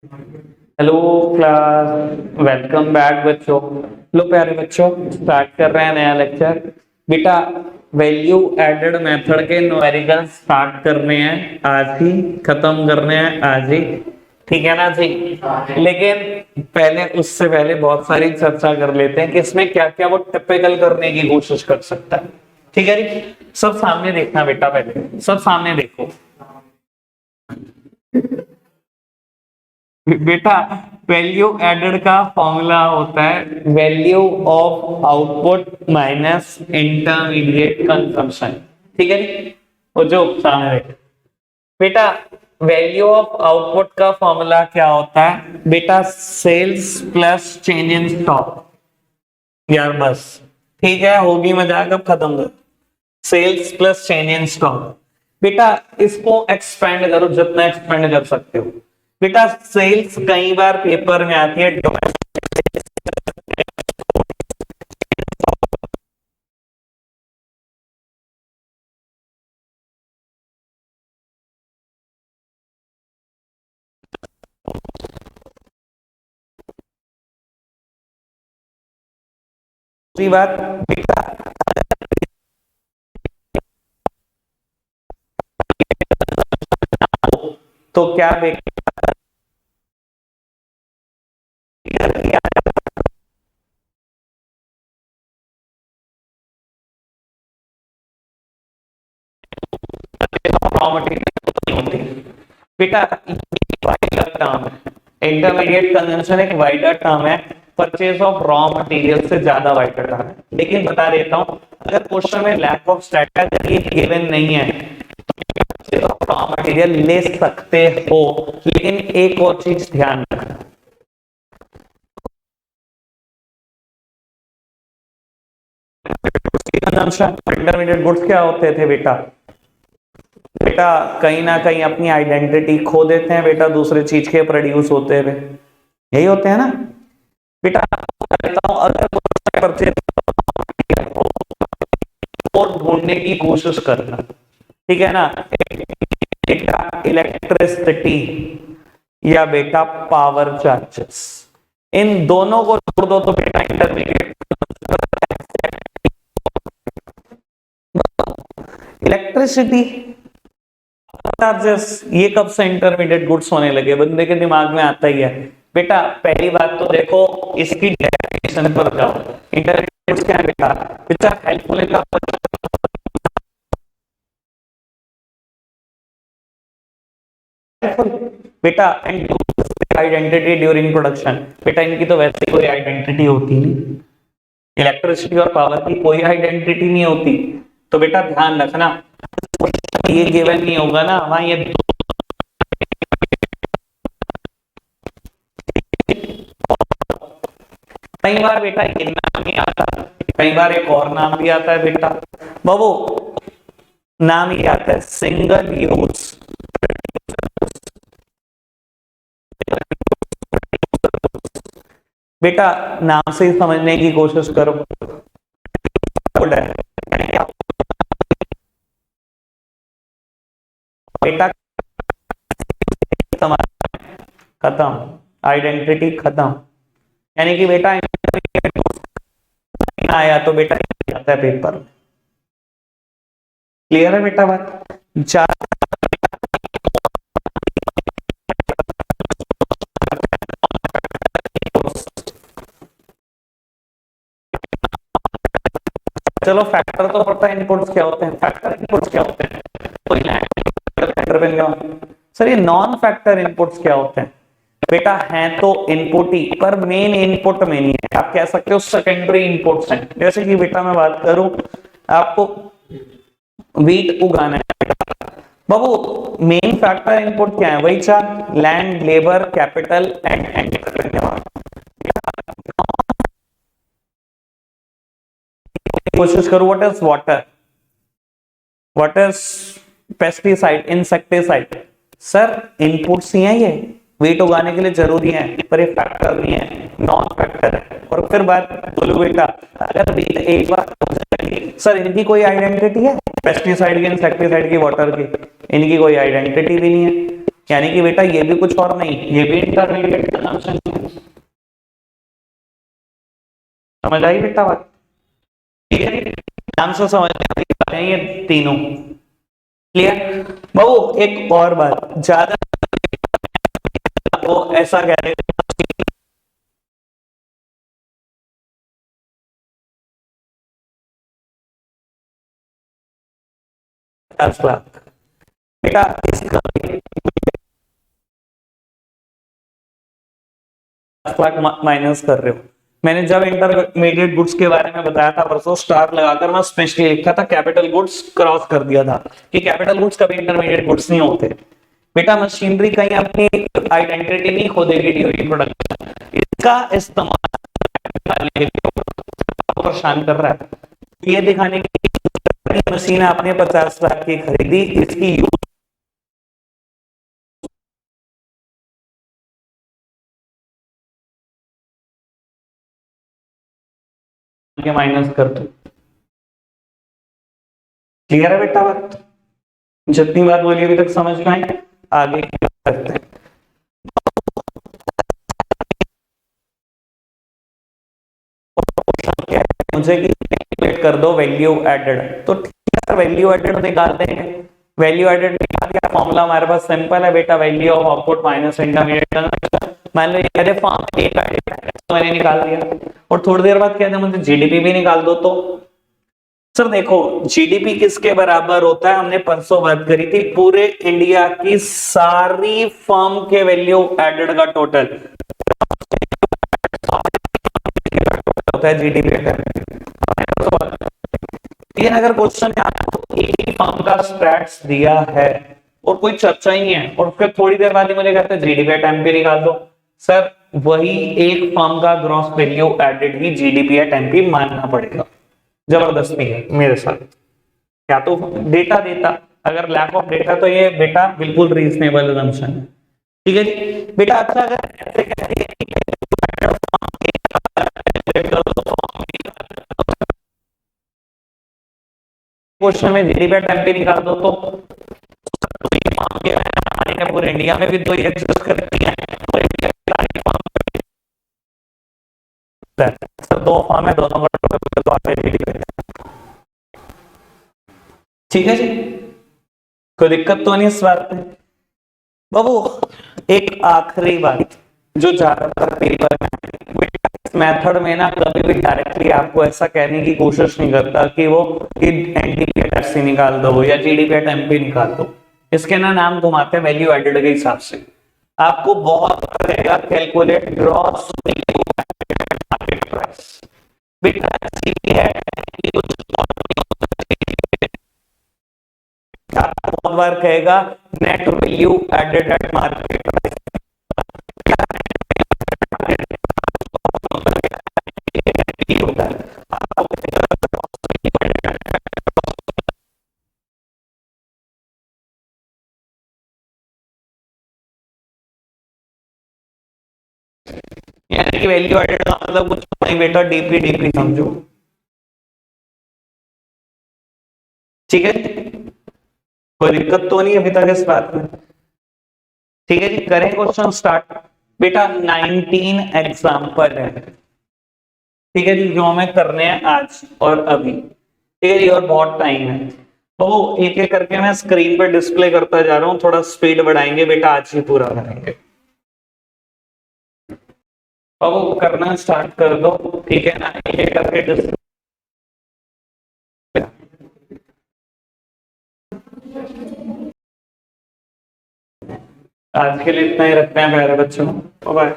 Hello class, welcome back बच्चों। लो प्यारे बच्चों, स्टार्ट कर रहे हैं नया लेक्चर। बेटा वैल्यू एडेड मेथड के न्यूमेरिकल स्टार्ट करने हैं आज ही, खत्म करने हैं आज ही, ठीक है ना जी। लेकिन पहले उससे पहले बहुत सारी चर्चा कर लेते हैं कि इसमें क्या क्या वो टिपिकल करने की कोशिश कर सकता है। ठीक है जी, सब सामने देखना बेटा, पहले सब सामने देखो बेटा। वैल्यू एडेड का फॉर्मूला होता है value of output minus intermediate consumption. ठीक है जी, वो जो सामने बेटा वैल्यू ऑफ आउटपुट का फॉर्मूला क्या होता है बेटा? Sales plus change in stock. यार बस ठीक है, होगी मजाक, अब खत्म कर। Sales plus change in stock. बेटा इसको एक्सपेंड करो जितना एक्सपेंड कर सकते हो। बेटा सेल्स कई बार पेपर में आती है दूसरी बात बेटा, तो क्या बेटा रॉ मटेरियल होती है बेटा, वाइडर टर्म है। इंटरमीडिएट कंजम्पशन एक वाइडर टर्म है, परचेज ऑफ रॉ मटेरियल से ज्यादा वाइडर टर्म है। लेकिन बता देता हूं, अगर क्वेश्चन में लैक ऑफ स्ट्रेटजी गिवन नहीं है तो रॉ मटेरियल ले सकते हो। लेकिन एक और चीज ध्यान रखना, इंटरमीडिएट गुड्स क्या होते थे बेटा? बेटा कहीं ना कहीं अपनी आइडेंटिटी खो देते हैं बेटा, दूसरे चीज के प्रोड्यूस होते हुए, यही होते हैं ना बेटा। कहता हूं अगर परचेज और ढूंढने की कोशिश करना, ठीक है ना, बेटा इलेक्ट्रिसिटी या बेटा पावर चार्जेस, इन दोनों को छोड़ दो तो बेटा इंटरमीडिएट इलेक्ट्रिसिटी चार्जेस ये कब से इंटरमीडिएट गुड्स होने लगे? बंदे के दिमाग में आता ही है बेटा। पहली बात तो देखो इसकी डेफिनेशन पर जाओ। इंटरमीडिएट गुड्स क्या है बेटा? बेटा हेल्पफुल का बेटा एंड आइडेंटिटी ड्यूरिंग प्रोडक्शन। बेटा इनकी तो वैसे कोई आइडेंटिटी होती नहीं, इलेक्ट्रिसिटी और पावर की कोई आइडेंटिटी नहीं होती। तो बेटा ध्यान रखना, ये गिवन नहीं होगा ना वहां ये कई बार बेटा ये नाम नहीं आता, कई बार एक और नाम भी आता है बेटा बाबू, नाम ये आता है सिंगल यूज। बेटा नाम से ही समझने की कोशिश करो। बेटा खत्म, आइडेंटिटी खत्म। यानी कि बेटा आया तो बेटा आता है पेपर। क्लियर है बेटा बात? चलो फैक्टर तो पता है इनपुट्स क्या होते हैं, फैक्टर इनपुट्स क्या होते हैं? सर ये नॉन फैक्टर इनपुट्स क्या होते हैं बेटा? हैं तो इनपुट ही, पर मेन इनपुट में नहीं है। आप कह सकते हो सेकेंडरी इनपुट्स हैं। जैसे कि बेटा मैं बात करूं, आपको वीट उगाना है बाबू, मेन फैक्टर इनपुट क्या है? वही चार लैंड, लेबर, कैपिटल एंड कोशिश करूं, what is water, what is pesticide, insecticide. Sir inputs ही हैं ये, वीट उगाने के लिए जरूरी है, पर ये फैक्टर नहीं है, नॉन फैक्टर है। और फिर बात बोलो बेटा, अगर वीट एक बार सर इनकी कोई आइडेंटिटी है? पेस्टिसाइड की, इंसेक्टिसाइड की, वाटर की, इनकी कोई आइडेंटिटी भी नहीं है। यानी कि बेटा ये भी कुछ और नहीं, ये भी इंटरमीडिएट कंजम्पशन है। समझ आई बेटा बात? ठीक है, नाम से समझ हैं ये तीनों। क्लियर? बाबू एक और बात, ज्यादा वो ऐसा कह रहे 50 लाख बेटा, इसका 50 लाख माइनस कर रहे हो। मैंने जब इंटरमीडिएट गुड्स के बारे में बताया था परसों, स्टार लगाकर मैं स्पेशली लिखा था कैपिटल गुड्स, क्रॉस कर दिया था कि कैपिटल गुड्स कभी इंटरमीडिएट गुड्स नहीं होते। बेटा मशीनरी कहीं अपनी आइडेंटिटी नहीं खो देगी ड्यूरिंग प्रोडक्शन, इसका इस्तेमाल परेशान कर रहा है। ये दिखाने की मशीन आपने 50 लाख की खरीदी, इसकी माइनस कर दो। क्लियर है बेटा बात? जितनी बात बोली अभी तक समझ में आई, आगे करते हैं। मुझे कैलकुलेट कर दो वैल्यू एडेड, तो ठीक है वैल्यू एडेड निकाल देंगे। वैल्यू एडेड निकाल दिया, फॉर्मूला हमारे पास सिंपल है बेटा, value of output minus intermediate. मान लो ये फॉर्म तो मैंने निकाल दिया, और थोड़ी देर बाद कहते हैं मुझे जीडीपी भी निकाल दो। तो सर देखो जीडीपी किसके बराबर होता है, हमने परसों बात करी थी, पूरे इंडिया की सारी फर्म के वैल्यू एडेड का टोटल होता है जीडीपी। लेकिन अगर क्वेश्चन में आपको एक ही फर्म का स्टैट्स दिया है और कोई चर्चा ही नहीं है, और फिर थोड़ी देर बाद ही मुझे कहते हैं जीडीपी एट एमपी निकाल दो, सर वही एक फर्म का ग्रॉस वैल्यू एडेड ही जीडीपी एट एमपी मानना पड़ेगा। जबरदस्ती है मेरे साथ, क्या तो डेटा देता, अगर लैक ऑफ डेटा तो ये बेटा बिल्कुल रीजनेबल असम्पशन है। ठीक है जी बेटा। अच्छा अगर ऐसे कहते हैं क्वेश्चन में जीडीपी एट एमपी निकाल दो, तो पूरे इंडिया में भी तो एग्जिस्ट करती है, दो फॉर्म है, दोनों का ठीक है जी, कोई दिक्कत तो नहीं इस बात में। बाबू एक आखिरी बात जो ज्यादातर पेपर में मेथड में ना कभी भी डायरेक्टली आपको ऐसा कहने की कोशिश नहीं करता कि वो एनटीपी निकाल दो या जीडीपी एट एमपी निकाल दो, इसके ना नाम घुमाते हैं वैल्यू एडेड के हिसाब से। आपको बहुत रहेगा कैलकुलेट ग्रॉस मार्केट प्राइस, बहुत बार कहेगा net value added at market price, यानी कि वैल्यू एडेड का मतलब कुछ नहीं बेटा, डीपी डीपी समझो। ठीक है, कोई दिक्कत तो नहीं अभी तक इस बात में? ठीक है जी, करें क्वेश्चन स्टार्ट। बेटा 19 एग्जाम्पल है, ठीक है जी, जो हमें करने हैं आज और अभी। ठीक है जी, और बहुत टाइम है, तो एक एक करके मैं स्क्रीन पर डिस्प्ले करता जा रहा हूँ, थोड़ा स्पीड बढ़ाएंगे बेटा, आज ही पूरा करेंगे। अब वो करना स्टार्ट कर दो, ठीक है ना, एक एक करके डिस्प्ले। आज के लिए इतना ही रखते हैं प्यारे बच्चों, बाय।